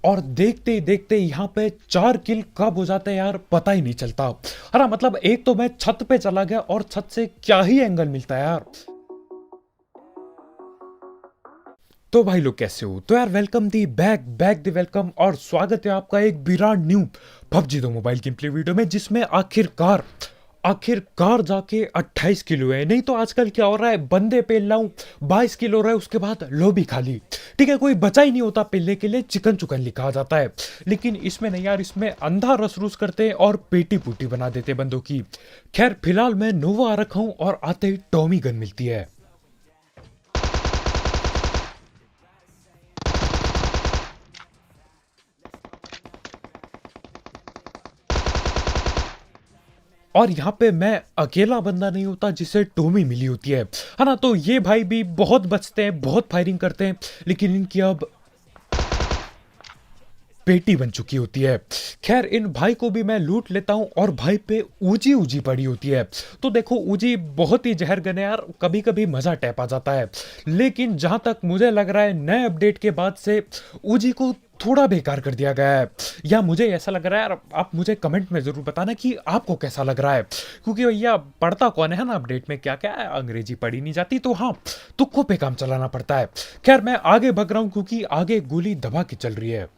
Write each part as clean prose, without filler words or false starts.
और देखते ही देखते यहाँ पे 4 किल कब हो जाते हैं यार पता ही नहीं चलता। अरे मतलब एक तो मैं छत पे चला गया और छत से क्या ही एंगल मिलता है यार। तो भाई लोग कैसे हो? तो यार welcome the back back the welcome और स्वागत है आपका एक ब्रांड न्यू पबजी दो मोबाइल गेम प्ले वीडियो में, जिसमें आखिरकार आखिरकार जाके 28 किलो है। नहीं तो आजकल क्या हो रहा है, बंदे पेल रहा हूं 22 किलो हो रहा है, उसके बाद लोबी खाली। ठीक है, कोई बचा ही नहीं होता पेलने के लिए, चिकन चुकन लिखा जाता है। लेकिन इसमें नहीं यार, इसमें अंधा रस रूस करते हैं और पेटी पुटी बना देते बंदों की। खैर फिलहाल मैं नोवा आ रखा हूं और आते ही टॉमी गन मिलती है। और यहाँ पे मैं अकेला बंदा नहीं होता जिसे टोमी मिली होती है ना। तो ये भाई भी बहुत बचते हैं, बहुत फायरिंग करते हैं, लेकिन इनकी अब पेटी बन चुकी होती है। खैर इन भाई को भी मैं लूट लेता हूं और भाई पे ऊजी ऊजी पड़ी होती है। तो देखो ऊजी बहुत ही जहर गन है यार, कभी कभी मजा टैप आ जाता है। लेकिन जहां तक मुझे लग रहा है नए अपडेट के बाद से ऊजी को थोड़ा बेकार कर दिया गया है, या मुझे ऐसा लग रहा है यार। आप मुझे कमेंट में जरूर बताना कि आपको कैसा लग रहा है, क्योंकि भैया पढ़ता कौन है ना अपडेट में, क्या क्या है, अंग्रेजी पढ़ी नहीं जाती, तो हाँ तुक्कों पे काम चलाना पड़ता है। खैर मैं आगे भग रहा हूं क्योंकि आगे गोली दबा के चल रही है।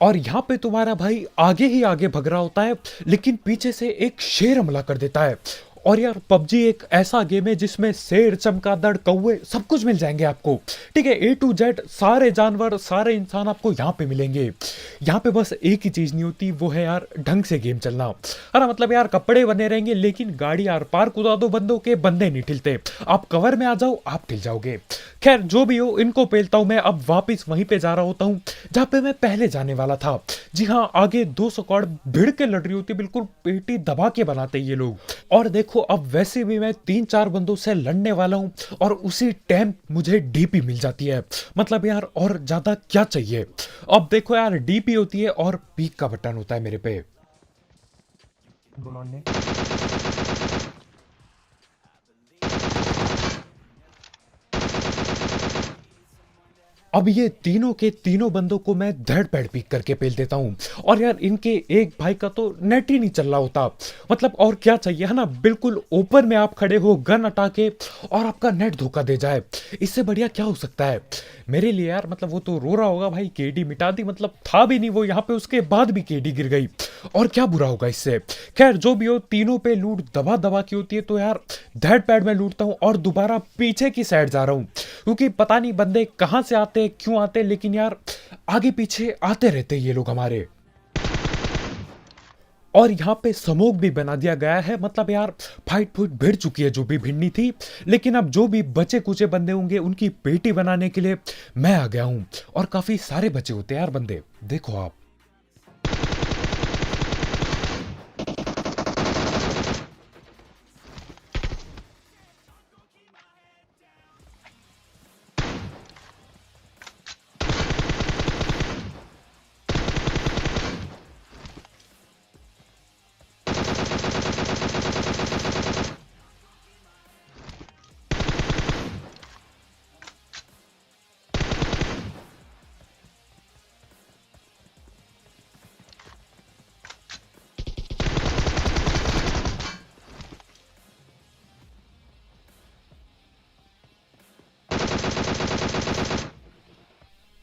और यहां पे तुम्हारा भाई आगे ही आगे भग रहा होता है, लेकिन पीछे से एक शेर हमला कर देता है। और यार पबजी एक ऐसा गेम है जिसमें शेर, चमगादड़, कौवे सब कुछ मिल जाएंगे आपको। ठीक है, ए टू जेड सारे जानवर, सारे इंसान आपको यहाँ पे मिलेंगे। यहाँ पे बस एक ही चीज नहीं होती, वो है यार ढंग से गेम चलना। अरे मतलब यार कपड़े बने रहेंगे, लेकिन गाड़ी यार पार कुदा दो बंदों के, बंदे नहीं ठिलते। आप कवर में आ जाओ, आप ठिल जाओगे। खैर जो भी हो, इनको पेलता हूं मैं। अब वापस वहीं पे जा रहा होता हूं जहां पे मैं पहले जाने वाला था। जी हाँ, आगे 200 स्क्वाड भिड़ के लड़ रही होती, बिल्कुल पेटी दबा के बनाते ये लोग। और देखो अब वैसे भी मैं 3-4 बंदों से लड़ने वाला हूं और उसी टाइम मुझे डीपी मिल जाती है। मतलब यार और ज्यादा क्या चाहिए। अब देखो यार डीपी होती है और पीक का बटन होता है मेरे पे। अब ये तीनों के तीनों बंदों को मैं धड़ पैड़ पीक करके पेल देता हूं। और यार इनके एक भाई का तो नेट ही नहीं चल रहा होता। मतलब और क्या चाहिए है ना, बिल्कुल ओपन में आप खड़े हो गन अटा के और आपका नेट धोखा दे जाए, इससे बढ़िया क्या हो सकता है मेरे लिए यार। मतलब वो तो रो रहा होगा भाई, केडी मिटा दी, मतलब था भी नहीं वो यहाँ पे, उसके बाद भी केडी गिर गई, और क्या बुरा होगा इससे। खैर जो भी हो, तीनों पे लूट दबा दबा की होती है। तो यार धड़ पैड में लूटता हूँ और दोबारा पीछे की साइड जा रहा हूँ, क्योंकि पता नहीं बंदे कहां से आते क्यों आते, लेकिन यार आगे पीछे आते रहते ये लोग हमारे। और यहाँ पे समोक भी बना दिया गया है। मतलब यार फाइट फुट भिड़ चुकी है जो भी भिड़नी थी, लेकिन अब जो भी बचे कुचे बंदे होंगे उनकी पेटी बनाने के लिए मैं आ गया हूं। और काफी सारे बचे होते हैं यार बंदे, देखो आप।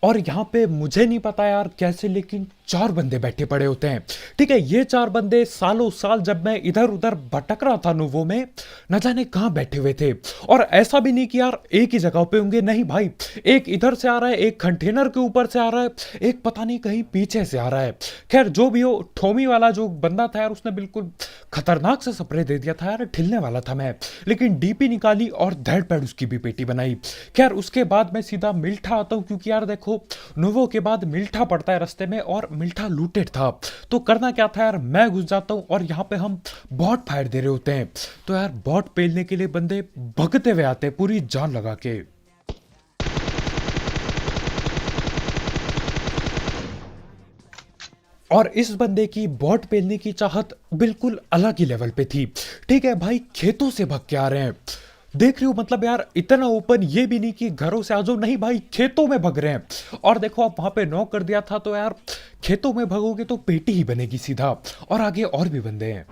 और यहाँ पे मुझे नहीं पता यार कैसे, लेकिन 4 बंदे बैठे पड़े होते हैं। ठीक है, ये 4 बंदे सालों साल जब मैं इधर उधर भटक रहा था नोवो में, न जाने कहाँ बैठे हुए थे। और ऐसा भी नहीं कि यार एक ही जगह पे होंगे, नहीं भाई, एक इधर से आ रहा है, एक कंटेनर के ऊपर से आ रहा है, एक पता नहीं कहीं पीछे से आ रहा है। खैर जो भी हो, ठोमी वाला जो बंदा था यार, उसने बिल्कुल खतरनाक से स्प्रे दे दिया था यार, ठिलने वाला था मैं, लेकिन डीपी निकाली और धड़ पैड़ उसकी भी पेटी बनाई। खैर उसके बाद मैं सीधा मिल्ठा आता हूँ, क्योंकि यार देखो नोवो के बाद मिल्ठा पड़ता है रास्ते में, और मिल्ठा लूटेड था। तो करना क्या था यार, मैं घुस जाता हूँ और यहाँ पे हम बॉट फायर दे रहे होते हैं। तो यार बॉट पेलने के लिए बंदे भगते हुए आते हैं पूरी जान लगा के। और इस बंदे की बॉट पेलने की चाहत बिल्कुल अलग ही लेवल पे थी। ठीक है भाई, खेतों से भग के आ रहे हैं, देख रहे हो, मतलब यार इतना ओपन ये भी नहीं कि घरों से आ जाओ, नहीं भाई खेतों में भग रहे हैं। और देखो आप वहां पे नॉक कर दिया था, तो यार खेतों में भगोगे तो पेटी ही बनेगी सीधा। और आगे और भी बंदे हैं।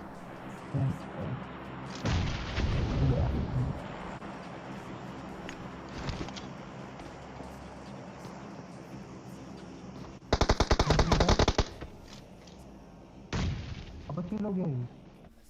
अब तीन लोग हैं।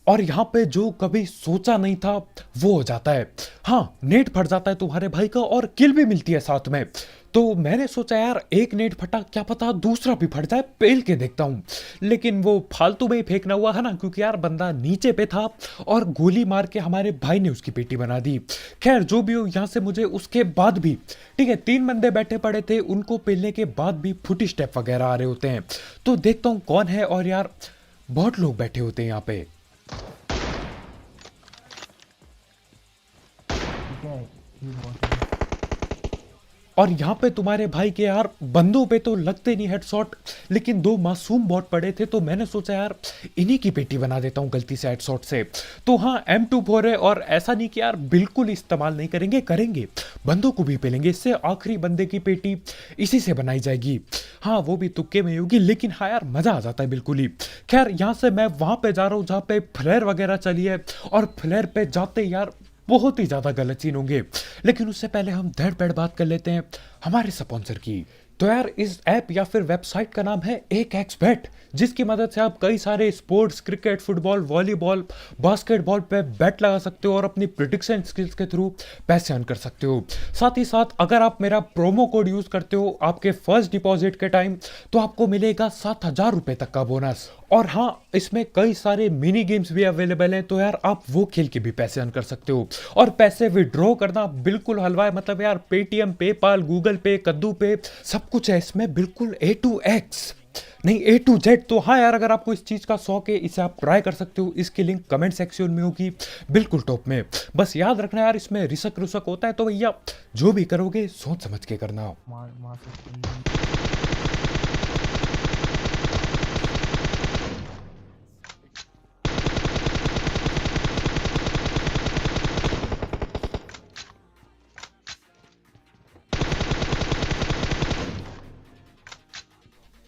और यहाँ पे जो कभी सोचा नहीं था वो हो जाता है। हाँ, नेट फट जाता है तुम्हारे भाई का और किल भी मिलती है साथ में। तो मैंने सोचा यार एक नेट फटा, क्या पता दूसरा भी फट जाए, पेल के देखता हूँ। लेकिन वो फालतू में ही फेंकना हुआ है ना, क्योंकि यार बंदा नीचे पे था और गोली मार के हमारे भाई ने उसकी पेटी बना दी। खैर जो भी हो, यहाँ से मुझे उसके बाद भी, ठीक है, 3 बंदे बैठे पड़े थे, उनको पेलने के बाद भी फुटी स्टेप वगैरह आ रहे होते हैं। तो देखता हूँ कौन है, और यार बहुत लोग बैठे होते हैं यहाँ पे। ठीक है, ये बहुत है। और यहाँ पे तुम्हारे भाई के यार बंदों पे तो लगते नहीं हेडशॉट, लेकिन 2 मासूम बॉट पड़े थे, तो मैंने सोचा यार इन्हीं की पेटी बना देता हूँ गलती से हेडशॉट से। तो हाँ, M24 है, और ऐसा नहीं कि यार बिल्कुल इस्तेमाल नहीं करेंगे, करेंगे, बंदों को भी पेलेंगे। इससे आखिरी बंदे की पेटी इसी से बनाई जाएगी। हाँ, वो भी तुक्के में होगी, लेकिन हाँ यार मजा आ जाता है बिल्कुल ही। खैर यहाँ से मैं वहां पे जा रहा हूँ जहाँ पे फ्लेयर वगैरह चली है, और फ्लेयर पे जाते ही यार बहुत ही ज्यादा गलत सीन होंगे। लेकिन उससे पहले हम धड़ पैड़ बात कर लेते हैं हमारे स्पॉन्सर की। तो यार इस ऐप या फिर वेबसाइट का नाम है एक एक्स बेट, जिसकी मदद से आप कई सारे sports, cricket, football, volleyball, basketball पे बेट लगा सकते हो और अपनी प्रिडिक्शन स्किल्स के थ्रू पैसे अर्न कर सकते हो। साथ ही साथ अगर आप मेरा प्रोमो कोड यूज करते हो आपके फर्स्ट डिपॉजिट के टाइम, तो आपको मिलेगा 7,000 रुपए तक का बोनस। और हाँ, इसमें कई सारे मिनी गेम्स भी अवेलेबल हैं, तो यार आप वो खेल के भी पैसे अर्न कर सकते हो। और पैसे विड्रॉ करना बिल्कुल हलवा है, मतलब यार पेटीएम, पेपाल, गूगल पे, कद्दू पे, सब कुछ है इसमें, बिल्कुल A to X, नहीं A to Z। तो हाँ यार, अगर आपको इस चीज का शौक है, इसे आप ट्राई कर सकते हो। इसकी लिंक कमेंट सेक्शन में होगी, बिल्कुल टॉप में। बस याद रखना यार, इसमें रिसक रुसक होता है, तो भैया जो भी करोगे सोच समझ के करना। मार मार सकते हैं।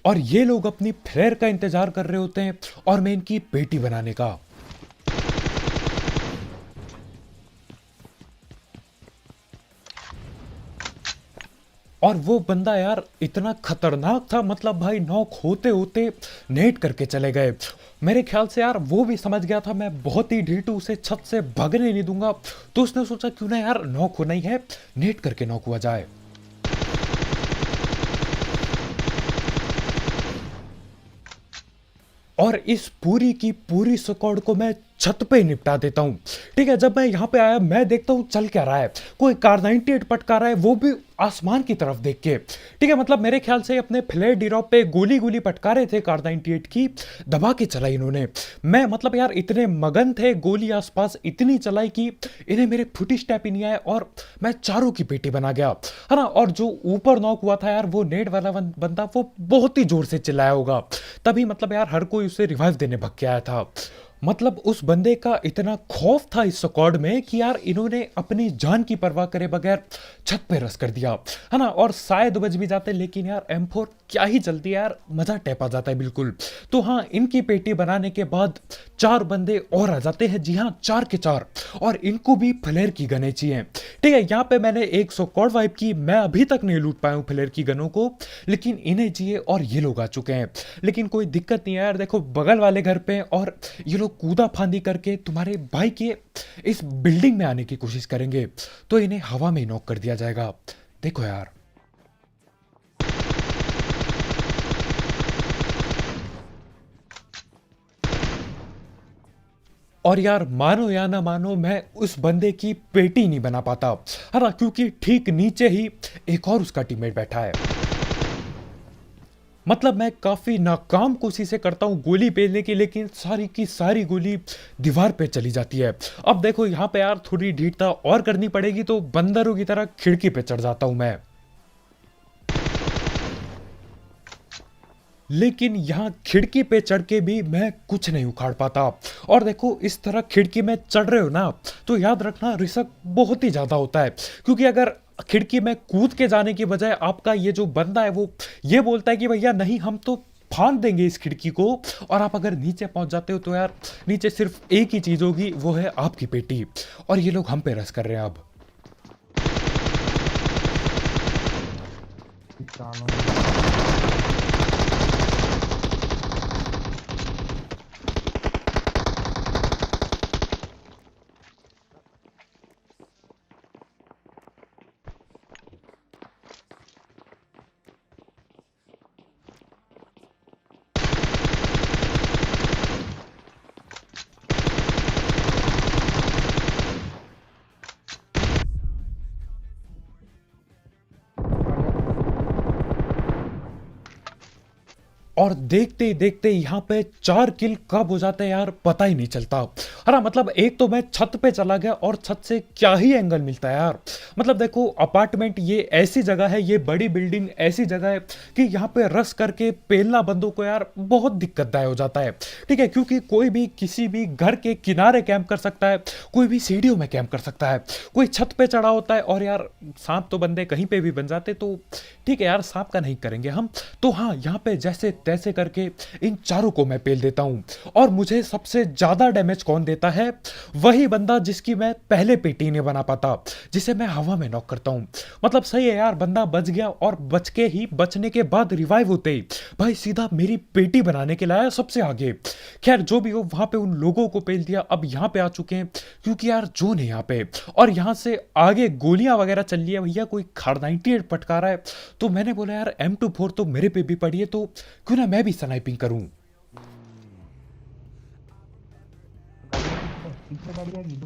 और ये लोग अपनी फ्लेयर का इंतजार कर रहे होते हैं, और मैं इनकी पेटी बनाने का। और वो बंदा यार इतना खतरनाक था, मतलब भाई नॉक होते होते नेट करके चले गए। मेरे ख्याल से यार वो भी समझ गया था मैं बहुत ही ढीटू, उसे छत से भगने नहीं दूंगा, तो उसने सोचा क्यों ना यार नॉक होना ही है, नेट करके नॉक हुआ जाए। और इस पूरी की पूरी स्क्वाड को मैं छत पे ही निपटा देता हूँ। ठीक है, जब मैं यहाँ पे आया मैं देखता हूँ चल क्या रहा है, कोई कार 98 पटका रहा है, वो भी आसमान की तरफ देख के। ठीक है, मतलब मेरे ख्याल से अपने फ्लेयर ड्रॉप पे गोली गोली पटका रहे थे, कार 98 की दबा के चलाई इन्होंने। मैं मतलब यार इतने मगन थे, गोली आसपास इतनी चलाई कि इन्हें मेरे फुटी स्टेप ही नहीं आए, और मैं चारों की पेटी बना गया, है ना। और जो ऊपर नॉक हुआ था यार, वो नेट वाला बंदा, वो बहुत ही जोर से चिल्लाया होगा, तभी मतलब यार हर कोई उसे रिवाइव देने भग के आया था। मतलब उस बंदे का इतना खौफ था इस स्क्वाड में कि यार इन्होंने अपनी जान की परवाह करे बगैर छत पे रस कर दिया, है ना। और शायद बच भी जाते, लेकिन यार M4 क्या ही चलती है यार, मजा टेप आ जाता है बिल्कुल। तो हाँ, इनकी पेटी बनाने के बाद 4 बंदे और आ जाते हैं, जी हाँ 4 के 4, और इनको भी फ्लेयर की गने चाहिए। ठीक है, यहाँ पे मैंने एक स्क्वाड वाइप की, मैं अभी तक नहीं लूट पाया हूँ फ्लेयर की गनों को, लेकिन इन्हें चाहिए और ये लोग आ चुके हैं। लेकिन कोई दिक्कत नहीं है यार, देखो बगल वाले घर पे, और ये लोग कूदा फांदी करके तुम्हारे भाई के इस बिल्डिंग में आने की कोशिश करेंगे, तो इन्हें हवा में नॉक कर दिया जाएगा। देखो यार, और यार मानो या ना मानो, मैं उस बंदे की पेटी नहीं बना पाता, है ना, क्योंकि ठीक नीचे ही एक और उसका टीममेट बैठा है। मतलब मैं काफी नाकाम कोशिशें करता हूँ गोली पेलने की, लेकिन सारी की सारी गोली दीवार पे चली जाती है। अब देखो यहाँ पे यार थोड़ी ढीठता और करनी पड़ेगी, तो बंदरों की तरह खिड़की पे चढ़ जाता हूँ मैं। लेकिन यहाँ खिड़की पे चढ़ के भी मैं कुछ नहीं उखाड़ पाता। और देखो इस तरह खिड़की में चढ़ रहे हो ना, तो याद रखना रिस्क बहुत ही ज़्यादा होता है, क्योंकि अगर खिड़की में कूद के जाने की बजाय आपका ये जो बंदा है वो ये बोलता है कि भैया नहीं हम तो फाड़ देंगे इस खिड़की को, और आप अगर नीचे पहुंच जाते हो तो यार नीचे सिर्फ एक ही चीज़ होगी, वो है आपकी पेटी। और ये लोग हम पे रस कर रहे हैं अब। चालों और देखते ही देखते यहाँ पे 4 किल कब हो जाते हैं यार पता ही नहीं चलता। अरे मतलब एक तो मैं छत पे चला गया और छत से क्या ही एंगल मिलता है यार। मतलब देखो अपार्टमेंट ये ऐसी जगह है, ये बड़ी बिल्डिंग ऐसी जगह है कि यहाँ पे रस करके पेलना बंदों को यार बहुत दिक्कतदायक हो जाता है। ठीक है, क्योंकि कोई भी किसी भी घर के किनारे कैंप कर सकता है, कोई भी सीढ़ियों में कैंप कर सकता है, कोई छत पे चढ़ा होता है, और यार सांप तो बंदे कहीं पे भी बन जाते। तो ठीक है यार सांप का नहीं करेंगे हम। तो हाँ यहाँ पे जैसे तैसे करके इन चारों को मैं पेल देता हूं। और मुझे सबसे ज्यादा डैमेज कौन देता है, वही बंदा जिसकी मैं पहले पेटी नहीं बना पाता, जिसे मैं हवा में नॉक करता हूं। मतलब सही है यार, बंदा बच गया और बच के ही बचने के बाद रिवाइव होते ही भाई सीधा मेरी पेटी बनाने के लाया सबसे आगे। खैर जो भी हो, वहां पे उन लोगों को पेल दिया। अब यहाँ पे आ चुके हैं क्योंकि यार जोन है यहाँ पे, और यहाँ से आगे गोलियां वगैरह चल रही है। भैया कोई खार 98 पटका रहा है, तो मैंने बोला यार M24 तो मेरे पे भी पड़ी है, तो क्यों ना मैं भी स्नाइपिंग करूं। पीछे गाड़ी आएगी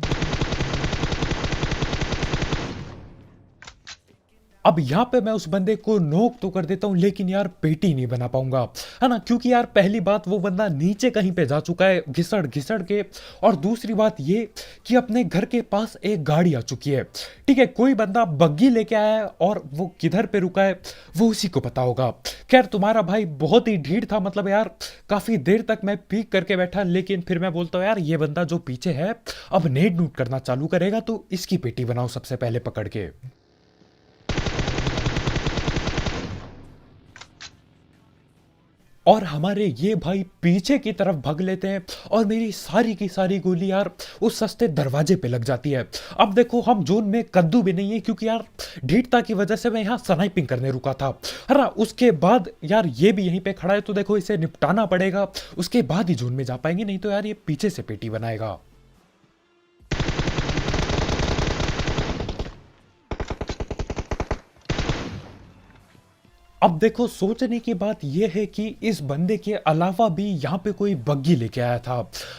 अब यहाँ पे मैं उस बंदे को नोक तो कर देता हूँ, लेकिन यार पेटी नहीं बना पाऊंगा, है ना, क्योंकि यार पहली बात वो बंदा नीचे कहीं पे जा चुका है घिसड़ घिसड़ के, और दूसरी बात ये कि अपने घर के पास एक गाड़ी आ चुकी है। ठीक है, कोई बंदा बग्गी लेके आया है और वो किधर पे रुका है वो उसी को पता होगा। खैर तुम्हारा भाई बहुत ही ढीठ था, मतलब यार काफी देर तक मैं पीक करके बैठा, लेकिन फिर मैं बोलता हूँ यार ये बंदा जो पीछे है अब नेड नूट करना चालू करेगा, तो इसकी पेटी बनाओ सबसे पहले पकड़ के। और हमारे ये भाई पीछे की तरफ भाग लेते हैं, और मेरी सारी की सारी गोली यार उस सस्ते दरवाजे पे लग जाती है। अब देखो हम जोन में कद्दू भी नहीं है, क्योंकि यार ढीठता की वजह से मैं यहाँ स्नाइपिंग करने रुका था, है ना। उसके बाद यार ये भी यहीं पे खड़ा है, तो देखो इसे निपटाना पड़ेगा, उसके बाद ही जोन में जा पाएंगे, नहीं तो यार ये पीछे से पेटी बनाएगा। अब देखो सोचने की बात यह है कि इस बंदे के अलावा भी यहाँ पे कोई बग्गी लेके आया था,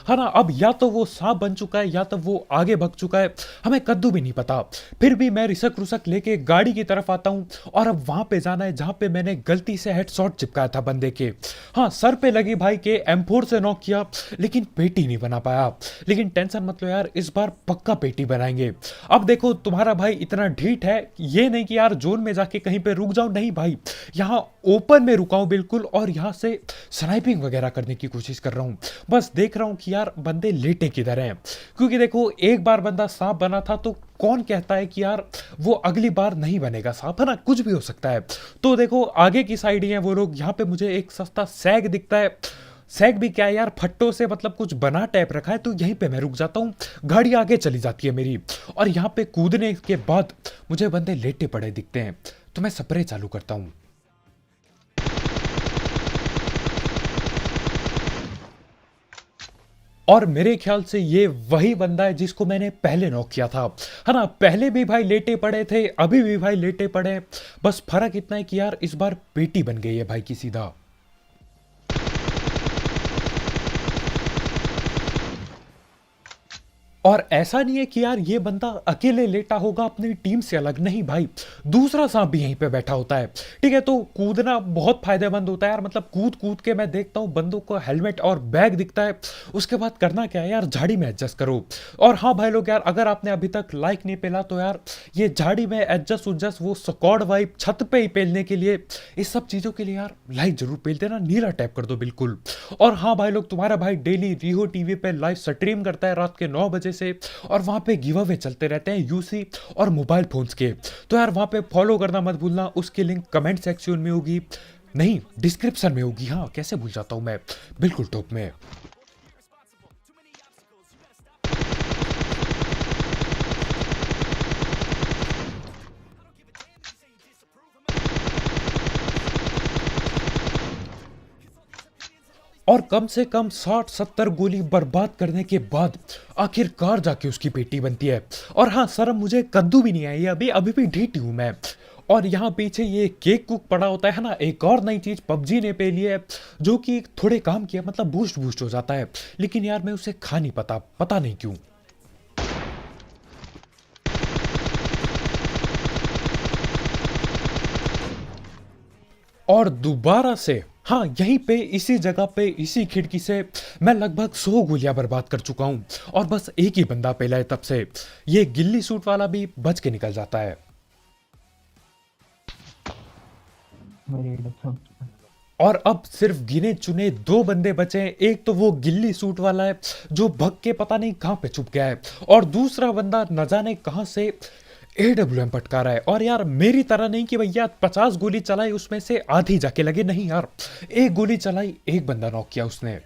है ना। अब या तो वो सांप बन चुका है या तो वो आगे भग चुका है, हमें कद्दू भी नहीं पता। फिर भी मैं रिसक रुसक लेके गाड़ी की तरफ आता हूँ, और अब वहां पे जाना है जहां पे मैंने गलती से हेडशॉट चिपकाया था बंदे के। हाँ सर पे लगी भाई के M4 से नॉक किया, लेकिन पेटी नहीं बना पाया। लेकिन टेंशन मत लो यार, इस बार पक्का पेटी बनाएंगे। अब देखो तुम्हारा भाई इतना ढीठ है, ये नहीं कि यार जोन में जाके कहीं पे रुक जाऊं, नहीं भाई यहाँ ओपन में रुका हूं बिल्कुल, और यहाँ से स्नाइपिंग वगैरह करने की कोशिश कर रहा हूं। बस देख रहा हूं कि यार बंदे लेटे किधर हैं, क्योंकि देखो एक बार बंदा सांप बना था, तो कौन कहता है कि यार वो अगली बार नहीं बनेगा सांप, है ना, कुछ भी हो सकता है। तो देखो आगे की साइड ही है वो लोग। यहाँ पे मुझे एक सस्ता सैग दिखता है, सैग भी क्या है यार, फट्टों से मतलब कुछ बना टाइप रखा है, तो यहीं पे मैं रुक जाता हूँ, गाड़ी आगे चली जाती है मेरी। और यहाँ पे कूदने के बाद मुझे बंदे लेटे पड़े दिखते हैं, तो मैं स्प्रे चालू करता हूँ। और मेरे ख्याल से ये वही बंदा है जिसको मैंने पहले नॉक किया था, है ना। पहले भी भाई लेटे पड़े थे, अभी भी भाई लेटे पड़े हैं, बस फर्क इतना है कि यार इस बार पेटी बन गई है भाई की सीधा। और ऐसा नहीं है कि यार ये बंदा अकेले लेटा होगा अपनी टीम से अलग, नहीं भाई, दूसरा सांप भी यहीं पे बैठा होता है। ठीक है, तो कूदना बहुत फायदेमंद होता है यार, मतलब कूद कूद के मैं देखता हूँ बंदों को हेलमेट और बैग दिखता है, उसके बाद करना क्या है यार, झाड़ी में एडजस्ट करो। और हाँ भाई लोग यार, अगर आपने अभी तक लाइक नहीं पेला तो यार ये झाड़ी में एडजस्ट उडजस्ट वो स्क्वाड वाइब छत पे ही पेलने के लिए, इस सब चीज़ों के लिए यार लाइक जरूर पेल देना, नीला टैप कर दो बिल्कुल। और हाँ भाई लोग, तुम्हारा भाई डेली रिहो टीवी पे लाइव स्ट्रीम करता है रात के 9 बजे से, और वहाँ पे गिव अवे चलते रहते हैं यूसी और मोबाइल फोन्स के। तो यार वहाँ पे फॉलो करना मत भूलना, उसकी लिंक कमेंट सेक्शन में होगी, नहीं डिस्क्रिप्शन में होगी, हाँ कैसे भूल जाता हूँ मैं, बिल्कुल टॉप में। और कम से कम 60-70 गोली बर्बाद करने के बाद आखिरकार जाके उसकी पेटी बनती है। और हाँ, शर्म मुझे कद्दू भी नहीं आई है, अभी अभी भी ढीठी हूं मैं। और यहाँ पीछे ये केक कुक पड़ा होता है ना, एक और नई चीज पबजी ने पे ली है, जो कि थोड़े काम किया, मतलब बूस्ट बूस्ट हो जाता है, लेकिन यार मैं उसे खा नहीं पाता, पता नहीं क्यों। और दोबारा से हाँ, यहीं पे इसी जगह पे इसी खिड़की से मैं लगभग 100 गोलियां बर्बाद कर चुका हूं, और बस एक ही बंदा पेला है तब से, ये गिल्ली सूट वाला भी बच के निकल जाता है। मेरे अच्छा और अब सिर्फ गिने चुने 2 बंदे बचे हैं, एक तो वो गिल्ली सूट वाला है जो भग के पता नहीं कहां पे छुप गया है, और दूसरा बंदा न जाने कहां से AWM पटका रहा है। और यार मेरी तरह नहीं कि भैया 50 गोली चलाई उसमें से आधी जाके लगे, नहीं यार, एक गोली चलाई, एक बंदा नॉक किया उसने।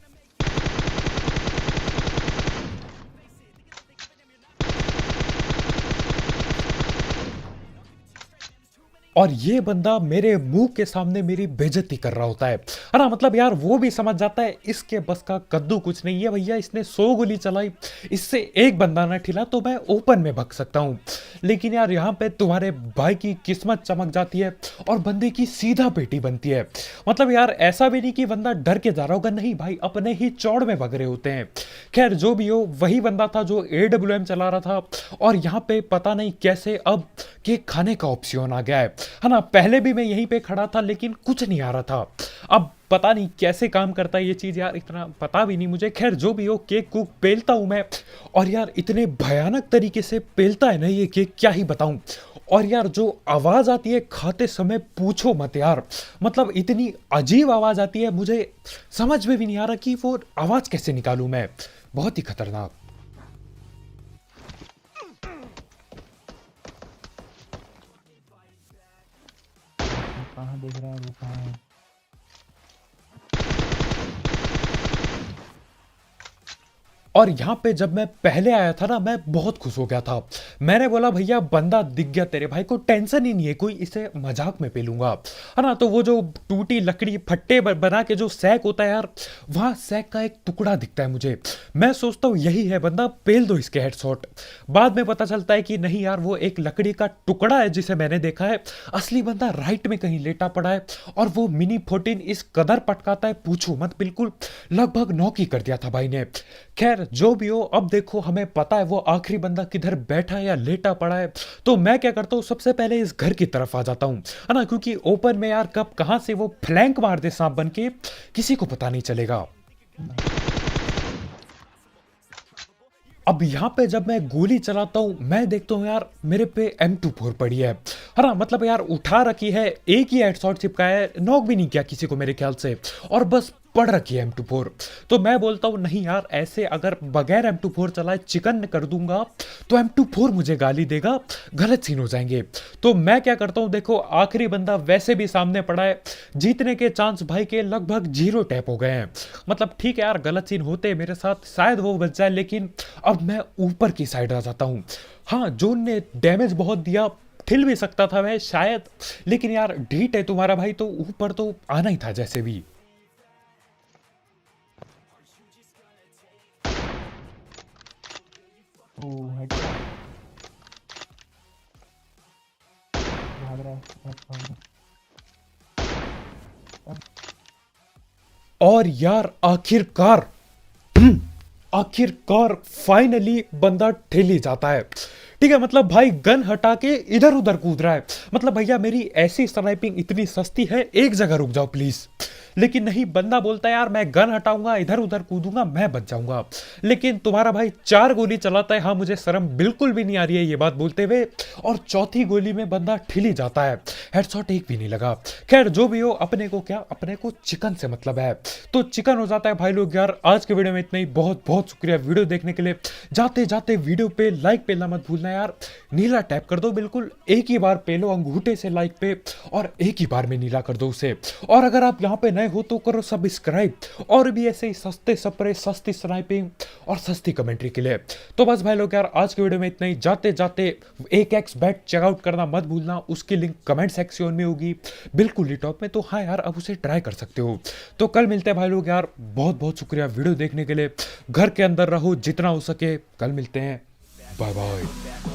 और ये बंदा मेरे मुंह के सामने मेरी बेइज्जती कर रहा होता है ना, मतलब यार वो भी समझ जाता है इसके बस का कद्दू कुछ नहीं है भैया, इसने 100 गोली चलाई, इससे एक बंदा ना ठिला तो मैं ओपन में भग सकता हूँ। लेकिन यार यहाँ पे तुम्हारे भाई की किस्मत चमक जाती है और बंदे की सीधा पेटी बनती है। मतलब यार ऐसा भी नहीं कि बंदा डर के जा रहा होगा, नहीं भाई, अपने ही चौड़ में भग रहे होते हैं। खैर जो भी हो, वही बंदा था जो AWM चला रहा था, और यहाँ पे पता नहीं कैसे अब केक खाने का ऑप्शन आ गया है ना। पहले भी मैं यहीं पे खड़ा था लेकिन कुछ नहीं आ रहा था, अब पता नहीं कैसे काम करता है ये चीज यार, इतना पता भी नहीं मुझे। खैर जो भी हो, केक कुक पेलता हूं मैं, और यार इतने भयानक तरीके से पेलता है ना ये केक, क्या ही बताऊं। और यार जो आवाज आती है खाते समय, पूछो मत यार, मतलब इतनी अजीब आवाज आती है, मुझे समझ में भी नहीं आ रहा कि वो आवाज कैसे निकालूं मैं, बहुत ही खतरनाक। कहाँ देख रहा है, वो कहाँ है? और यहाँ पे जब मैं पहले आया था ना, मैं बहुत खुश हो गया था, मैंने बोला भैया बंदा दिख गया तेरे भाई को, टेंशन ही नहीं है कोई, इसे मजाक में पेलूंगा, है ना। तो वो जो टूटी लकड़ी फट्टे बना के जो सैक होता है यार, वहाँ सैक का एक टुकड़ा दिखता है मुझे, मैं सोचता हूँ यही है बंदा, पेल दो इसके हेडशॉट। बाद में पता चलता है कि नहीं यार, वो एक लकड़ी का टुकड़ा है जिसे मैंने देखा है, असली बंदा राइट में कहीं लेटा पड़ा है, और वो मिनी 14 इस कदर पटकाता है, पूछो मत, बिल्कुल लगभग नॉक ही कर दिया था भाई ने। खैर जो भी हो, अब देखो हमें पता है वो आखिरी बंदा किधर बैठा है या लेटा पड़ा है, तो मैं क्या करता हूँ, सबसे पहले इस घर की तरफ आ जाता हूँ, है ना, क्योंकि ओपन में यार कब कहां से वो फ्लैंक मार दे सांप बन के, किसी को पता नहीं चलेगा। अब यहाँ पे जब मैं गोली चलाता हूँ, मैं देखता हूँ यार मेरे पे M24 पड़ी है ना, मतलब यार उठा रखी है, एक ही हेडशॉट चिपकाया है, नॉक भी नहीं किया किसी को मेरे ख्याल से, और बस पड़ रखी है M24। तो मैं बोलता हूँ नहीं यार, ऐसे अगर बगैर M24 चलाए चिकन कर दूंगा तो M24 मुझे गाली देगा, गलत सीन हो जाएंगे। तो मैं क्या करता हूँ, देखो आखिरी बंदा वैसे भी सामने पड़ा है, जीतने के चांस भाई के लगभग 0 टैप हो गए हैं, मतलब ठीक है यार, गलत सीन होते मेरे साथ, शायद वो बच जाए, लेकिन अब मैं ऊपर की साइड आ जाता हूँ। हाँ, जोन ने डैमेज बहुत दिया, ठिल भी सकता था मैं शायद, लेकिन यार ढीठ है तुम्हारा भाई, तो ऊपर तो आना ही था जैसे भी। ओ हट भाग रहा है, भाग रहा है। और यार आखिरकार आखिरकार फाइनली बंदा ठेल ही जाता है। ठीक है, मतलब भाई गन हटा के इधर उधर कूद रहा है। मतलब भैया मेरी ऐसी स्नाइपिंग इतनी सस्ती है, एक जगह रुक जाओ प्लीज। लेकिन नहीं, बंदा बोलता है यार मैं गन हटाऊंगा, इधर उधर कूदूंगा, मैं बच जाऊंगा। लेकिन तुम्हारा भाई 4 गोली चलाता है। हाँ, मुझे शर्म बिल्कुल भी नहीं आ रही है ये बात बोलते हुए। और चौथी गोली में बंदा ठिल ही जाता है। हेडशॉट एक भी नहीं लगा। खैर जो भी हो, अपने को क्या, अपने को चिकन से मतलब है। तो चिकन हो जाता है भाई लोग। यार आज के वीडियो में इतना ही। बहुत बहुत शुक्रिया वीडियो देखने के लिए। जाते जाते वीडियो पे लाइक पेलना मत भूलना यार। नीला टैप कर दो, बिल्कुल एक ही बार पेलो अंगूठे से लाइक पे, और एक ही बार में नीला कर दो उसे। और अगर आप यहाँ पे नए हो तो करो सब्सक्राइब, और भी ऐसे ही सस्ते स्प्रे, सस्ती स्नाइपिंग और सस्ती कमेंट्री के लिए। तो बस भाई लोग यार आज के वीडियो में इतना ही। जाते जाते 1x बैट चेकआउट करना मत भूलना, उसकी लिंक कमेंट सेक्शन में होगी बिल्कुल ही टॉप में। तो हाँ यार, अब उसे ट्राई कर सकते हो। तो कल मिलते हैं भाई लोग यार। बहुत बहुत शुक्रिया वीडियो देखने के लिए। घर के अंदर रहो जितना हो सके। कल मिलते हैं। Bye bye.